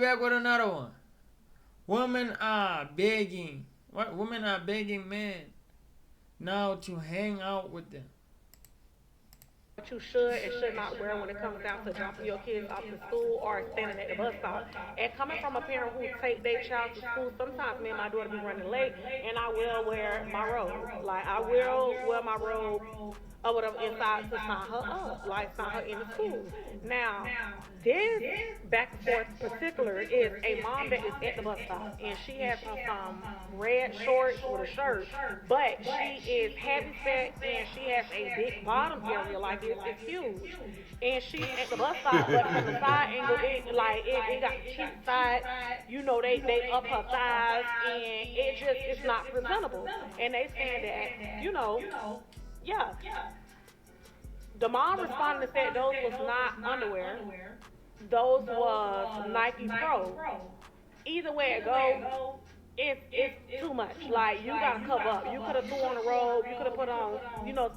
back with another one. Women are begging. What? Women are begging men now to hang out with them. What you should and should not wear when it comes down to dropping your kids off to school or standing at the bus stop. And coming from a parent who take their child to school, sometimes me and my daughter be running late, and I will wear my robe. Like I will wear my robe or whatever inside to sign her up, like sign her into school. Now, this back and forth particular is a mom that is at the bus stop and she has on some red shorts with a shirt, but she is heavy set and she has a big bottom area, like it's huge. And she's at the bus stop, but from the side angle, it got the cheap side, they up her thighs, and it's not presentable. And they saying that, yeah. The mom responded and said those was not underwear. Those was Nike Pro. Either way it goes, it's too much. Like you gotta cover up. You could have threw on a robe. You could have put on,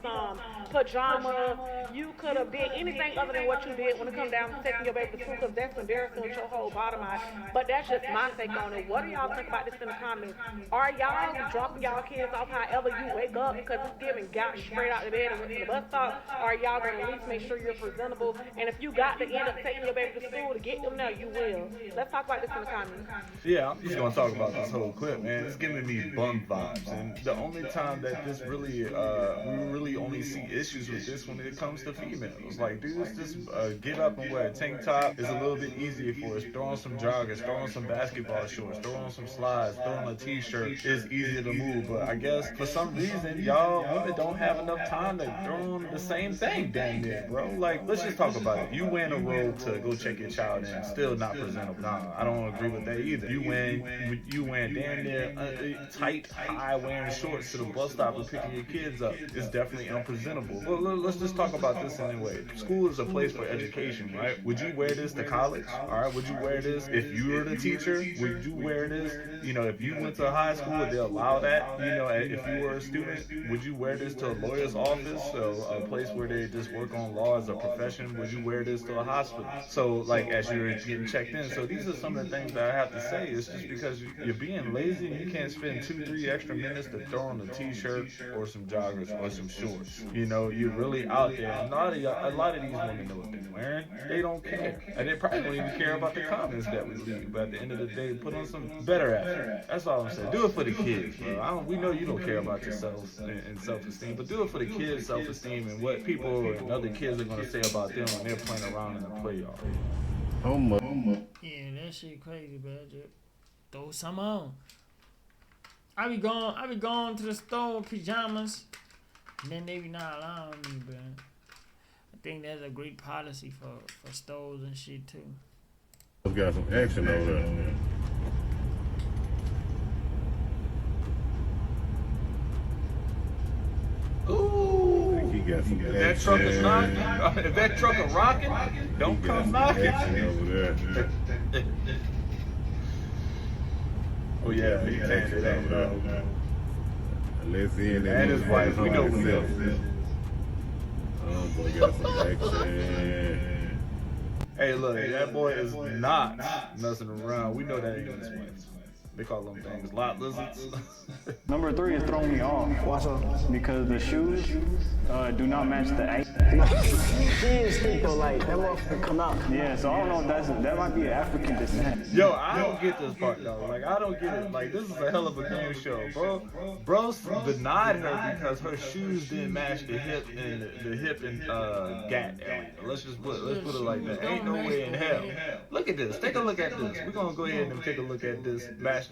some pajamas. You could have did anything other than what you did when it come down to taking your baby to school, because that's embarrassing with your whole bottom out. But that's just my take on it. What do y'all think about this in the comments? Are y'all dropping y'all kids off however you wake up because it's giving got straight out of bed and went to the bus stop? Or are y'all gonna at least make sure you're presentable? And if you got to end up taking your baby to school to get them there, you will. Let's talk about this in the comments. Yeah, I'm just gonna talk about this whole clip, man. It's giving me bum vibes, and the only time that this really, we really only see issues with this when it comes to females. Like, dudes just get up and wear a tank top is a little bit easier for us. Throw on some joggers, throw on some basketball shorts, throw on some slides, throw on a t-shirt is easier to move. But I guess for some reason, y'all women don't have enough time to throw on the same thing, damn near, bro. Like, let's just talk about it. You wearing a robe to go check your child in, still not presentable. Nah, I don't agree with that either. You wearing damn near tight, high wearing shorts to the bus stop and picking your kids up is definitely unpresentable. But let's just talk about this anyway. School is a place for education, right? Would you wear this to college? All right, would you wear this if you were the teacher? Would you wear this? If you went to high school, would they allow that? If you were a student, would you wear this to a lawyer's office, so a place where they just work on law as a profession? Would you wear this to a hospital? So, like, as you're getting checked in. So these are some of the things that I have to say. It's just because you're being lazy and you can't spend 2-3 extra minutes to throw on a t-shirt or some joggers or some shorts. You're really out there. And a lot of these women know what they're wearing. They don't care. And they probably don't even care about the comments that we leave. But at the end of the day, put on some better effort. That's all I'm saying. Do it for the kids, bro. We know you don't care about yourself and self-esteem, but do it for the kids' self-esteem and what people and other kids are going to say about them when they're playing around in the playoffs. Yeah, that shit crazy, bro. Just throw some on. I be going to the store with pajamas, and then they be not allowing me, bro. I think that's a great policy for stores and shit too. Got some action over there. Ooh, he got some if that truck is knocking, if that truck is rocking, don't come knocking. Over there. Oh yeah, he can't do that, bro. Let's see it. And his wife, we know who that is. Oh boy, got some action. Hey, look, that boy is not messing around. We know that ain't his wife. They call them things lot lizards. Number 3 is throwing me off. Why so? Because the shoes do not match the ankle. She is thick though, like that motherfucker come out. Yeah, so I don't know if that might be an African descent. Yo, I don't get this part though. Like, I don't get it. Like, this is a hell of a game show, bro. Bro denied her because her shoes didn't match the hip and gat area. Let's put it like that. Ain't no way in hell. Look at this. Take a look at this. We're gonna go ahead and take a look at this match.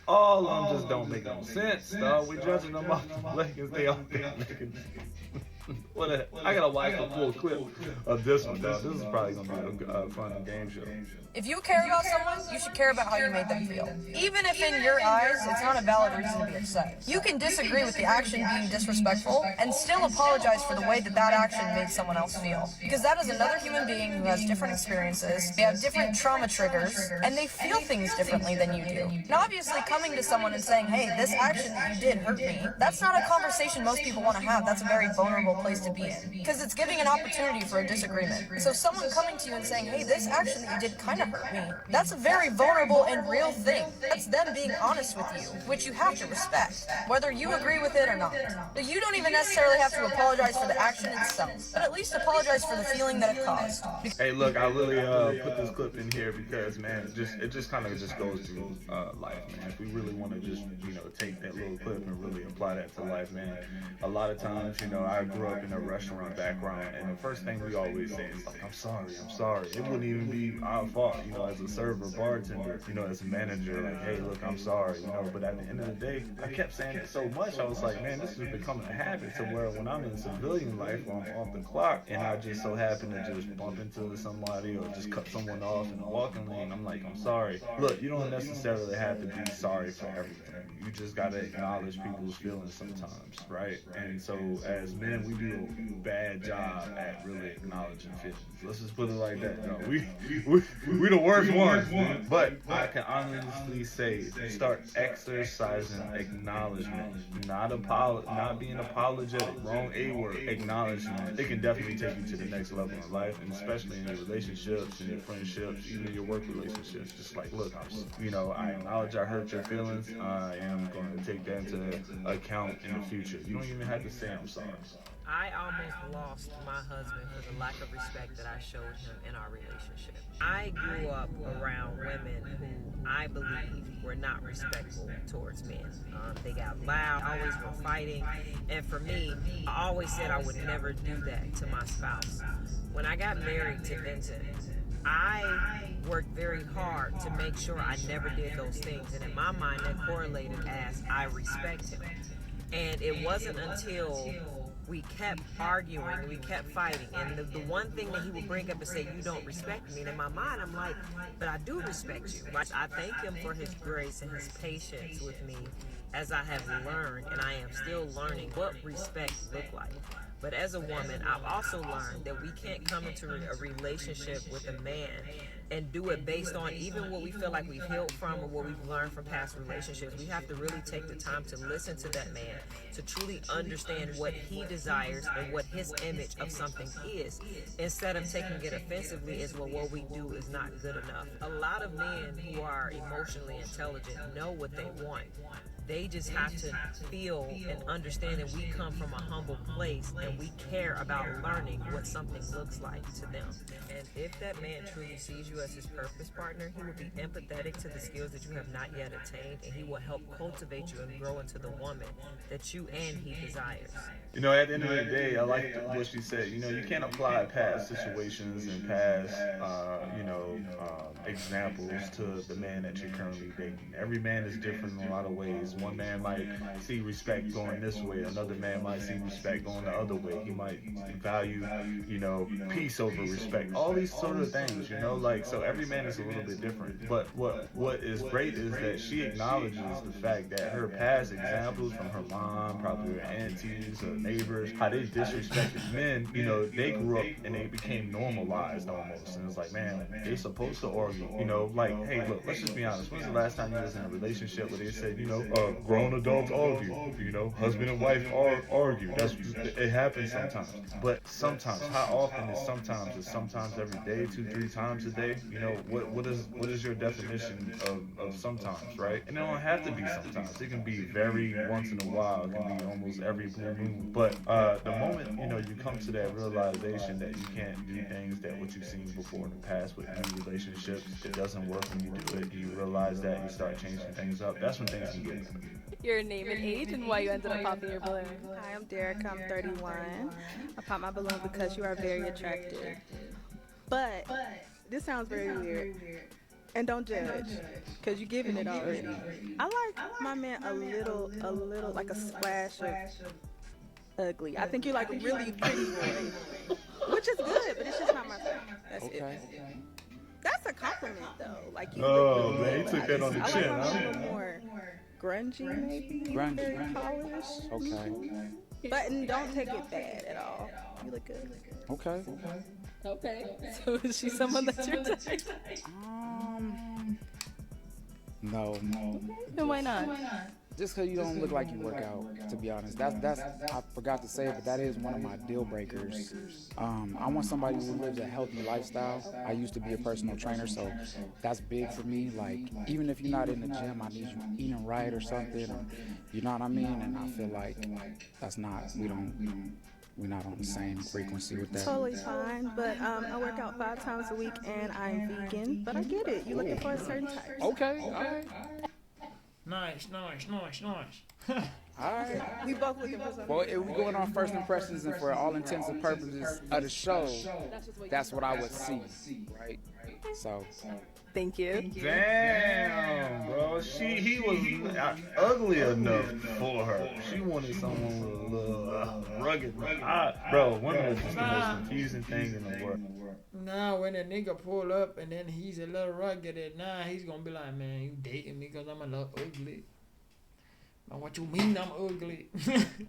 All of them just don't make no sense, dog. We judging them off the leggings. They all making I gotta watch the full clip of this one, dog. This is probably gonna be a fun game show. If you care about someone, you should care about how you made them feel. Even if in your eyes, it's not a valid reason to be upset. You can disagree with the action being disrespectful and still apologize for the way that action made someone else feel. Because that is another human being who has different experiences, they have different trauma triggers, and they feel things differently than you do. Now obviously coming to someone and saying, hey, this action that you did hurt me, that's not a conversation most people want to have. That's a very vulnerable place to be in, because it's giving an opportunity for a disagreement. So someone coming to you and saying, hey, this action that you did kind of hurt me, that's a very vulnerable and real thing. That's them being honest with you, which you have to respect, whether you agree with it or not. So you don't even necessarily have to apologize for the action itself, but at least apologize for the feeling that it caused. Hey, look, I really put this clip in here because, man, it just kind of just goes through life, man. If we really want to just, take that little clip and really apply that to life, man. A lot of times, I grew up in a restaurant background, and the first thing we always say is like, I'm sorry. It wouldn't even be our fault, as a server, bartender, as a manager, like, hey, look, I'm sorry, But at the end of the day, I kept saying it so much, I was like, man, this is becoming a habit to where when I'm in civilian life, or I'm off the clock, and I just so happen to just bump into somebody or just cut someone off in the walking lane, I'm like, I'm sorry. Look, you don't necessarily have to be sorry for everything. You just gotta acknowledge people's feelings sometimes, right? And so as men, we do a bad job at really acknowledging feelings. Let's just put it like that. We the worst ones. But I can honestly say, start exercising acknowledgement, not being apologetic. Wrong A word. Acknowledgement. It can definitely take you to the next level in life, and especially in your relationships, in your friendships, even your work relationships. Just like, look, I acknowledge I hurt your feelings. I am going to take that into account in the future. You don't even have to say I'm sorry. I almost lost my husband for the lack of respect that I showed him in our relationship. I grew up around women who I believe were not respectful towards men. They got loud, always were fighting, and for me, I always said I would never do that to my spouse. When I got married to Vincent, I worked very hard to make sure I never did those things, and in my mind that correlated as I respect him. And it wasn't until we kept arguing, we kept fighting, and the one thing that he would bring up and say, you don't respect me, and in my mind I'm like, but I do respect you. I thank him for his grace and his patience with me as I have learned, and I am still learning what respect look like. But as a woman, I've also learned that we can't come into a relationship with a man and do it based on even what we feel like we've healed from or what we've learned from past relationships. We have to really take the time to listen to that man, to truly understand what he desires and what his image of something is, instead of taking it offensively as, well, what we do is not good enough. A lot of men who are emotionally intelligent know what they want. They just have to feel and understand that we come from a humble place and we care about learning what something looks like to them. And if that man truly sees you as his purpose partner, he will be empathetic to the skills that you have not yet attained, and he will help cultivate you and grow into the woman that you and he desires. At the end of the day, I like what she said. You can't apply past situations and past, examples to the man that you're currently dating. Every man is different in a lot of ways. One man might see respect going this way. Another man might see respect going the other way. He might value, peace over respect. All these sort of things, so every man is a little bit different. But what is great is that she acknowledges the fact that her past examples from her mom, probably her aunties, her neighbors, how they disrespected men, they grew up and they became normalized almost. And it's like, man, they're supposed to argue. Hey, look, let's just be honest. When's the last time you was in a relationship where they said, grown adults argue, husband and wife argue. It happens sometimes. But sometimes, how often is sometimes? Is sometimes every day, 2-3 times a day? What is your definition of sometimes, right? And it don't have to be sometimes. It can be very once in a while. It can be almost every blue moon. But the moment, you come to that realization that you can't do things that what you've seen before in the past with any relationships, it doesn't work when you do it. You realize that, you start changing things up. That's when things can get better. Your name and age and why you ended up popping your balloon. Hi, I'm Derek. I'm 31. I popped my balloon because you are very attractive. But this sounds very weird. And don't judge, because you're giving it already. I like my man a little, like a splash of ugly. I think you're like a really pretty boy, which is good, but it's just not my thing. That's it. That's a compliment, though. Like you. Oh man, he took that on the chin, I like a little more grungy, maybe. Grungy. Very polished. Okay. But don't take it bad at all. You look good. Okay. Okay. So is she someone that's your type? No. And why not? Just because you don't look like you work out, to be honest. That's I forgot to say it, but that is one of my deal breakers. I want somebody who lives a healthy lifestyle. I used to be a personal trainer, so that's big for me. Like, even if you're not in the gym, I need you eating right or something. You know what I mean? And I feel like that's not, we're not on the same frequency with that. Totally fine, but I work out 5 times a week and I'm vegan, but I get it. You're looking for a certain type. Okay, all right. Nice. Alright. We both looking for something. Well, if we going on first impressions and for all intents and purposes of the show, that's what I would see, right? So, thank you. Damn, bro. He was ugly enough for her. She wanted someone with a little rugged. Bro, women is just the most confusing thing in the world. Now when a nigga pull up and then he's a little rugged, and now he's gonna be like, man, you dating me because I'm a little ugly. Now what you mean I'm ugly?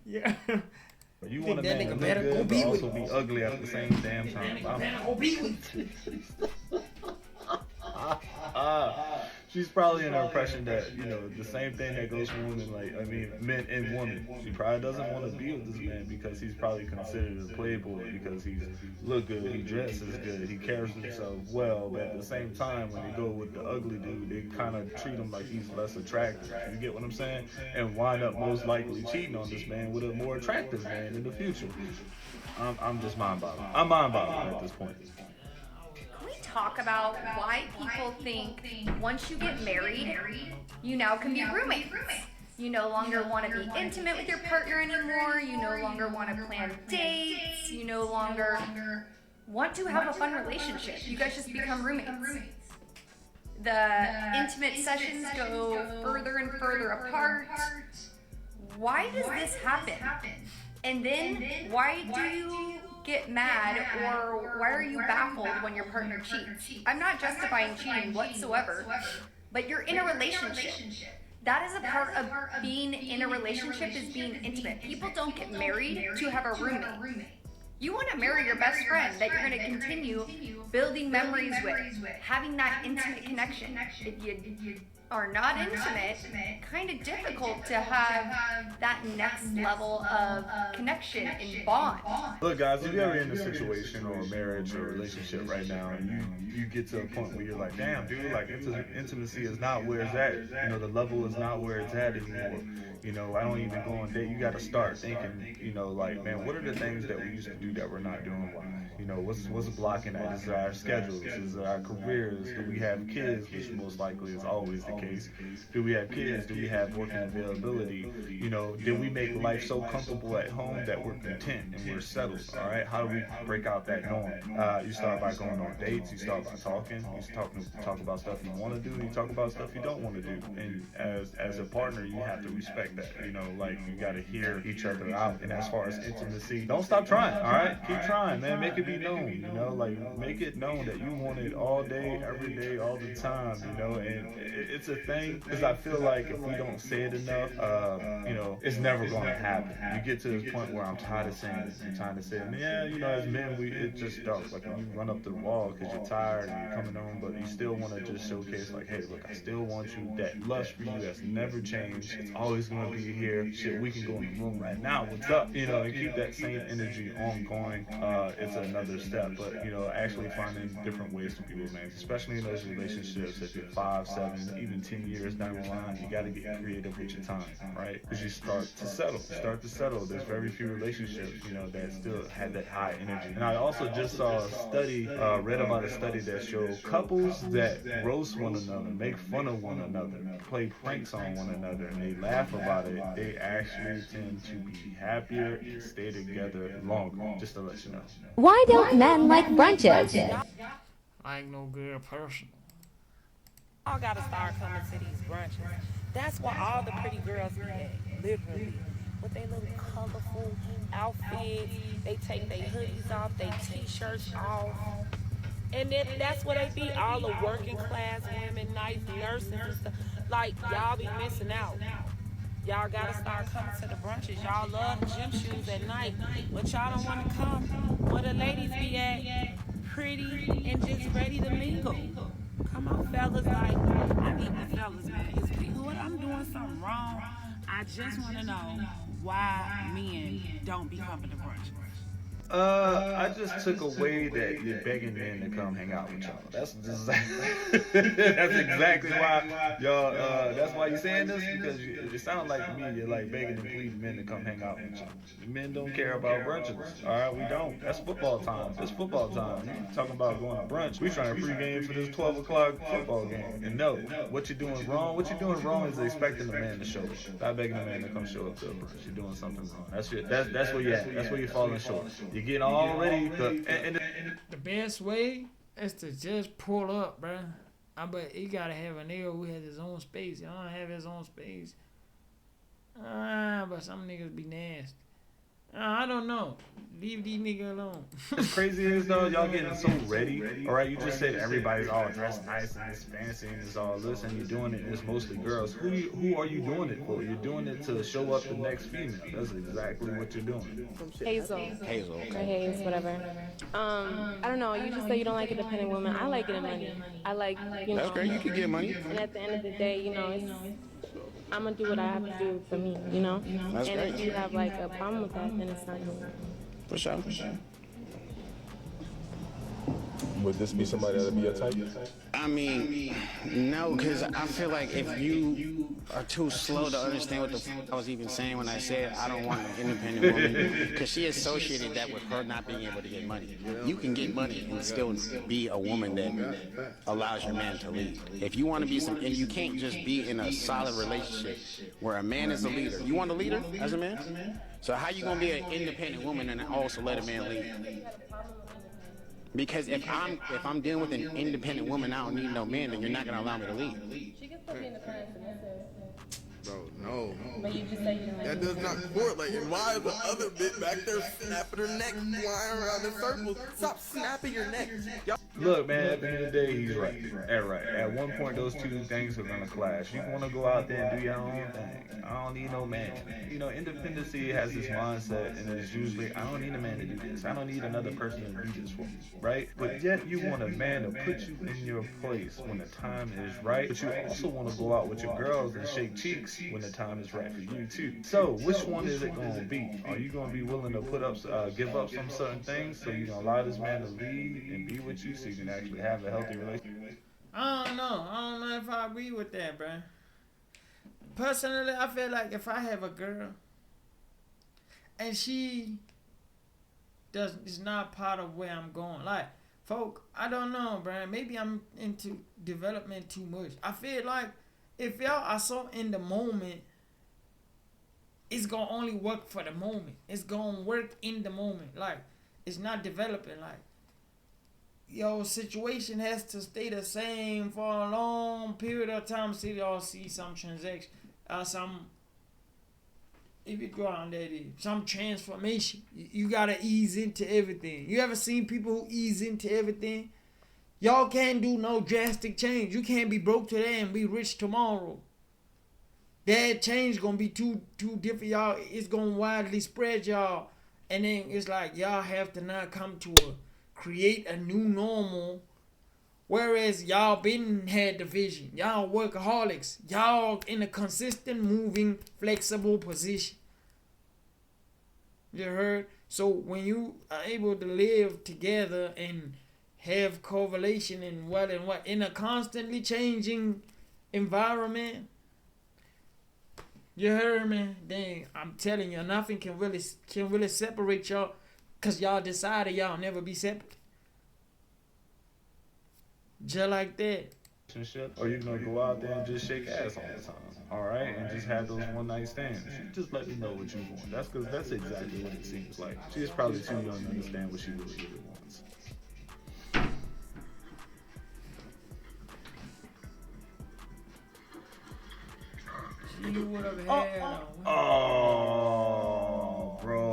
Yeah. But you want a man to look good, but also be ugly at the same damn time. Go be with She's probably in the impression that, you know, the same thing that goes for women, like, I mean, men and women. She probably doesn't want to be with this man because he's probably considered a playboy, because he's look good, he dresses good, he carries himself well, but at the same time, when they go with the ugly dude, they kind of treat him like he's less attractive. You get what I'm saying? And wind up most likely cheating on this man with a more attractive man in the future. I'm just mind-boggling. I'm mind-boggling at this point. Talk about why people think once you get married, you now can be roommates. You no longer want to be intimate with your partner anymore. You no longer want to plan dates. You no longer want to have a fun relationship. You guys just become roommates. The intimate sessions go further and further apart. Why does this happen? And then why do you get mad, or why are you baffled when your partner cheats? I'm not justifying cheating whatsoever, but you're in a relationship. That is a part of being in a relationship, is being intimate. People don't get married to have a roommate. You want to marry your best friend that you're going to continue building memories with, having that intimate connection. If you are not intimate, kind of difficult to have that next level of connection and bond. Look, guys, if you're ever in a situation or a marriage or a relationship right now, and you get to a point where you're like, damn, dude, like intimacy is not where it's at. You know, the level is not where it's at anymore. You know, I don't even go on date. You got to start thinking, you know, like, man, what are the things that we used to do that we're not doing? You know, what's blocking that? Is it our schedules? Is it our careers? Do we have kids? Which most likely is always the case. Do we have kids? Do we have working availability? You know, did we make life so comfortable at home that we're content and we're settled? All right, how do we break out that norm? You start by going on dates. You start by talking. You talk about stuff you want to do. You talk about stuff you don't want to do. And as a partner, you have to respect that. You know, like, you got to hear each other out. And as far as intimacy, don't stop trying. All right, keep trying, man. Make it be known. You know, like, make it known that you want it all day, every day, all the time. You know, and it's a thing, because I feel like if we don't say it enough, you know, it's never going to happen. You get to this point where I'm tired of saying it. I'm trying to say, yeah, you know, as men, it just starts. Like, when you run up the wall because you're tired and you're coming home, but you still want to just showcase, like, hey, look, I still want you. That lust for you has never changed. It's always going to be here. Shit, we can go in the room right now. What's up? You know, and keep that same energy ongoing. It's another step. But, you know, actually finding different ways to be roommates, especially in those relationships that you're 5, 7, even 10 years down the line. You got to get creative with your time, right? Because you start to settle. There's very few relationships, you know, that still had that high energy. And I also just saw a study, read about a study that showed couples that roast one another, make fun of one another, play pranks on one another, and they laugh about it, they actually tend to be happier and stay together longer, just to let you know. Why don't men like brunches? I ain't no good person. Y'all gotta start coming to these brunches. That's why all the pretty girls be at, literally. With their little colorful outfits, they take their hoodies off, their t-shirts off. And then that's what they be, all the working class women, nice nurses and stuff. Like, y'all be missing out. Y'all gotta start coming to the brunches. Y'all love the gym shoes at night, but y'all don't wanna come where the ladies be at, pretty and just ready to mingle. Come on, fellas, like, I need the fellas, man. Is people, what I'm doing something wrong? I just want to know why men don't be coming to brunch. I just took away that you're begging men to come hang out with y'all. That's exactly why y'all. That's why you're saying this, because it sounds like to me you're like begging and pleading men to come hang out with y'all. Men don't care about brunches. All right, we don't. That's football time. It's football time. You talking about going to brunch? We trying to pregame for this 12 o'clock football game. And no, what you're doing wrong. What you're doing wrong is expecting the man to show up. Not begging the man to come show up to a brunch. You're doing something wrong. That's where you're at. That's where you're falling short. You're getting already the best way is to just pull up, bruh. But he gotta have a nigga who has his own space. He don't have his own space. But some niggas be nasty. I don't know. Leave these niggas alone. As crazy as though y'all getting so ready. Alright, you just said everybody's all dressed nice and it's fancy and it's all this, and you're doing it, and it's mostly girls. Who are you doing it for? You're doing it to show up the next female. That's exactly what you're doing. Hazel. Hazel. Or Hayes, whatever. I don't know. You just say you don't like independent women. I like getting money. I like, you know. That's great. You can get money. And at the end of the day, you know, I'm gonna do what I have to do for me, you know. That's and great. if you have like a problem with that, then it's not you. For sure. For sure. Would this be somebody that'd be your type? I mean, no, because I feel like if you are too slow to understand what the I was even saying when I said I don't want an independent woman, because she associated that with her not being able to get money. You can get money and still be a woman that allows your man to lead. If you want to be and you can't just be in a solid relationship where a man is a leader. You want a leader as a man? So how you gonna be an independent woman and also let a man lead? Because if I'm dealing with an independent woman, I don't need no man, then you're not gonna allow me to lead. She can still be independent submissive. Bro, no. But you just say you don't like that does not correlate. And why is the other bit back there snapping her neck, flying around in circles? Stop snapping your neck. Y'all. Look, man, at the end of the day, he's right. At one point, those two things are going to clash. You want to go out there and do your own thing. I don't need no man. You know, independency has this mindset, and it's usually, I don't need a man to do this. I don't need another person to do this for me, right? But yet, you want a man to put you in your place when the time is right. But you also want to go out with your girls and shake cheeks when the time is right for you, too. So, which one is it going to be? Are you going to be willing to give up some certain things so you're going to allow this man to lead and be with you so you can actually have a healthy relationship? I don't know if I agree with that, bruh. Personally, I feel like if I have a girl and she is not part of where I'm going, like, folk, I don't know, bruh. Maybe I'm into development too much. I feel like if y'all are so in the moment, it's gonna only work for the moment. It's gonna work in the moment. Like, it's not developing. Like, your situation has to stay the same for a long period of time till y'all see some transaction, if you go on that, some transformation. You gotta ease into everything. You ever seen people who ease into everything? Y'all can't do no drastic change. You can't be broke today and be rich tomorrow. That change gonna be too different, y'all. It's gonna widely spread, y'all. And then it's like y'all have to now come to create a new normal. Whereas y'all been had the vision. Y'all workaholics. Y'all in a consistent, moving, flexible position. You heard? So when you are able to live together and have correlation and what in a constantly changing environment, you heard me? Dang, I'm telling you, nothing can really separate y'all, cause y'all decided y'all never be separate. Just like that. Or you're gonna go out there and just shake ass all the time, all right, and just have those one night stands. You just let me know what you want. That's exactly what it seems like. She's probably too young to understand what she really wants. She would have had. Oh, bro,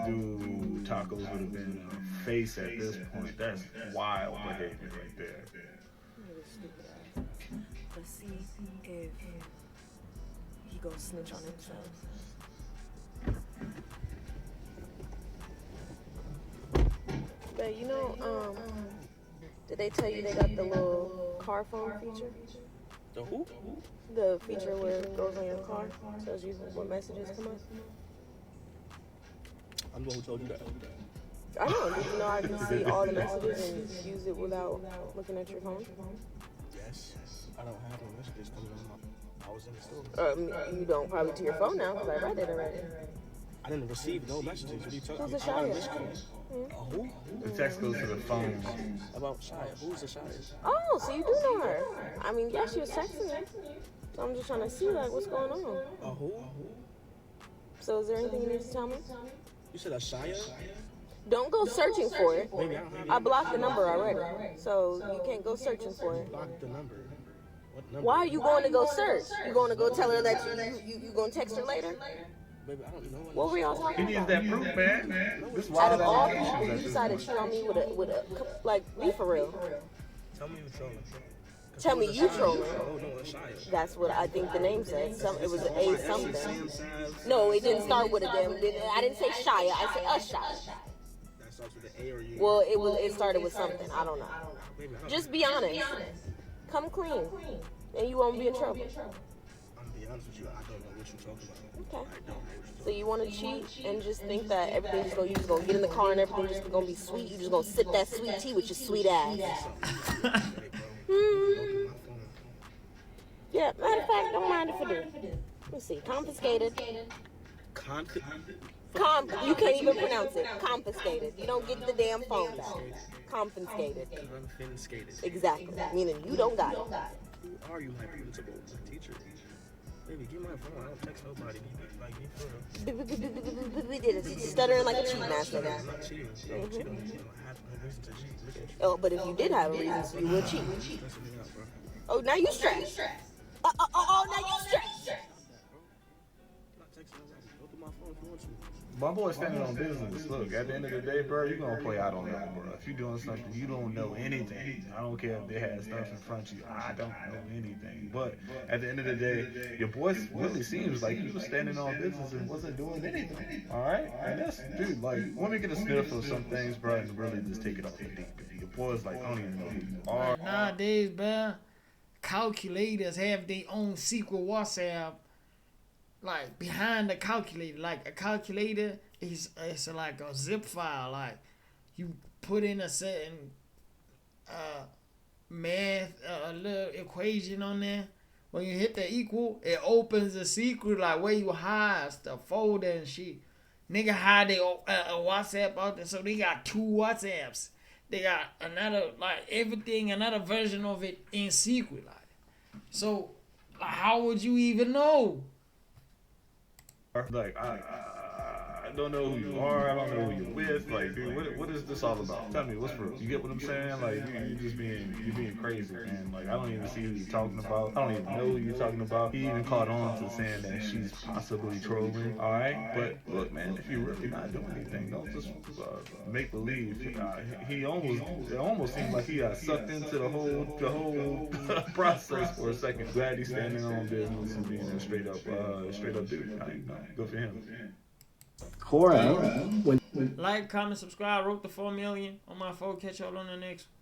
dude, tacos would have been a face at this point. That's wild behavior right there. Let's see if he goes snitch on himself. But you know, did they tell you they got the little car phone feature? The who? The feature where it goes on your car, tells you what messages come up. I'm the one who told you that. I know. Did you know I can see all the messages and use it without looking at your phone? Yes. I don't have no messages coming on my. I was in the store. You don't probably to your phone now because I read it already. I didn't receive no messages. What are you talking Who's about? a Shia? Who? The text goes to the phone. About Shia. Who's a Shia? Oh, so you do know her. I mean, yeah, she was texting me. So I'm just trying to see, like, what's going on. Who? So is there anything you need to tell me? You said a Shia? Don't go searching for it. Maybe I blocked the number already. So you can't go searching for it. Block the number. What number? Why are you going to go search? You going to go tell her that you going to text her later? Baby, I don't know. What were y'all talking He about? needs that proof, man. This Out wild of all allegations people, at you this decided to cheat on me with a, like, be for real. Tell me you're trolling. Tell me you trolling. Oh, no, a Shia. That's what I think the name said. It was an A something. No, it didn't start with a damn. I didn't say Shia. I said a Shia. That starts with an A or U. Well, it started with something. I don't know. Just be honest. Come clean, and you won't be in trouble. I'm gonna be honest with you. I don't know what you're talking about. Okay. So you want to cheat and just think that everything just you just gonna get in the car and everything just gonna be sweet. You just gonna sip that sweet tea with your sweet ass. Yeah, matter of fact, don't mind if I do. Let's see, confiscated. You can't even pronounce it. Confiscated. You don't get the damn phone back. Confiscated. Exactly. Meaning you don't got it. Who are you, my principal, my teacher? Baby, give my phone. I don't text nobody. Like, be stuttering like a cheat master. I'm not cheating. I have no reason to cheat. Look at you. Oh, but if you did have a reason, so you would cheat. Oh, now you stressed. Oh, now you stressed. My boy's standing on business. Look, at the end of the day, bro, you're going to play out on that, bro. If you're doing something, you don't know anything. I don't care if they had stuff in front of you. I don't know anything. But at the end of the day, your boy really seems like he was standing on business and wasn't doing anything. All right? And that's, dude, like, let me get a sniff of some things, bro, and really just take it off the deep end. Your boy's like, I don't even know who you are. Nowadays, bro, calculators have their own secret WhatsApp. Like behind the calculator, like a calculator is it's like a zip file. Like you put in a certain math, a little equation on there. When you hit the equal, it opens a secret like where you hide the folder and shit. Nigga hide their WhatsApp out there, so they got 2 WhatsApps. They got another like everything, another version of it in secret. Like so, like, how would you even know? Like, I don't know who you are. I don't know who you're with. Like, dude, what is this all about? Tell me, what's real? You get what I'm saying? Like, you're just being crazy, man. Like, I don't even see who you're talking about. I don't even know who you're talking about. He even caught on to saying that she's possibly trolling. All right, but look, man, if you're really not doing anything, don't just make believe. It almost seems like he got sucked into the whole process for a second. Glad he's standing on business and being a straight up dude. Good for him. Cora, Like, comment, subscribe. Wrote the 4 million on my phone. Catch y'all on the next one.